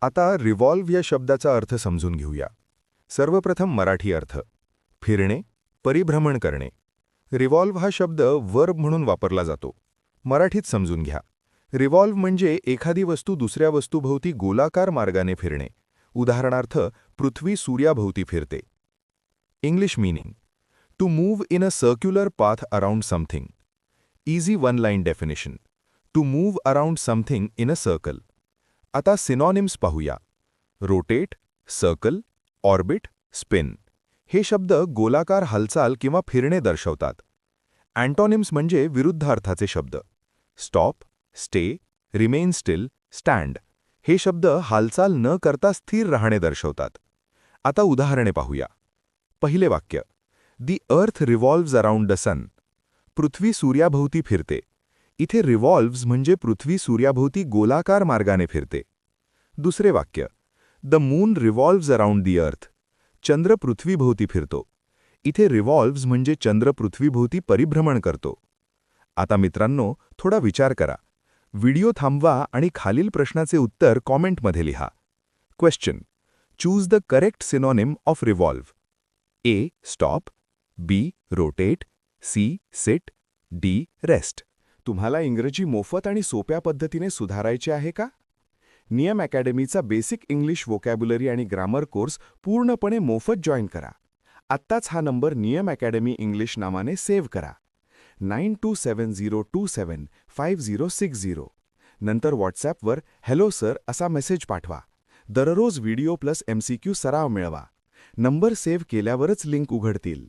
आता रिव्हॉल्व्ह या शब्दाचा अर्थ समजून घेऊया. सर्वप्रथम मराठी अर्थ. फिरणे, परिभ्रमण करणे. रिव्हॉल्व्ह हा शब्द वर्ब म्हणून वापरला जातो. मराठीत समजून घ्या. रिव्हॉल्व्ह म्हणजे एखादी वस्तू दुसऱ्या वस्तूभोवती गोलाकार मार्गाने फिरणे. उदाहरणार्थ, पृथ्वी सूर्याभोवती फिरते. English meaning: to move in a circular path around something. Easy one line definition: to move around something in a circle. आता सिनॉनिम्स पाहूया. Rotate, circle, orbit, spin. हे शब्द गोलाकार हालचाल किंवा फिरणे दर्शवतात. अँटॉनिम्स म्हणजे विरुद्ध अर्थाचे शब्द. Stop, stay, remain still, stand. हे शब्द हालचाल न करता स्थिर राहणे दर्शवतात. आता उदाहरणे पाहूया. पहिले वाक्य: दी अर्थ रिव्हॉल्व्ज अराउंड द सन. पृथ्वी सूर्याभोवती फिरते. इथे रिव्हॉल्व्ज म्हणजे पृथ्वी सूर्याभोवती गोलाकार मार्गाने फिरते. दुसरे वाक्य: द मून रिव्हॉल्व्ज अराउंड दी अर्थ. चंद्र पृथ्वीभोवती फिरतो. इथे रिव्हॉल्व्ज म्हणजे चंद्र पृथ्वीभोवती परिभ्रमण करतो. आता मित्रांनो, थोडा विचार करा. व्हिडिओ थांबवा आणि खालील प्रश्नाचे उत्तर कॉमेंटमध्ये लिहा. Question: choose the correct synonym of revolve. A. Stop, B. Rotate, C. Sit, D. Rest. तुम्हाला इंग्रजी मोफत आणि सोप्या पद्धतीने सुधारायचे आहे का? नियम अकॅडमीचा बेसिक इंग्लिश वोकॅब्युलरी आणि ग्रामर कोर्स पूर्णपणे मोफत जॉईन करा. आत्ताच हा नंबर नियम अकॅडमी इंग्लिश नावाने सेव्ह करा. 9270275060. नंतर व्हॉट्सॲपवर हॅलो सर असा मेसेज पाठवा. दररोज व्हिडिओ प्लस MCQ सराव मिळवा. नंबर सेव्ह केल्यावरच लिंक उघडतील.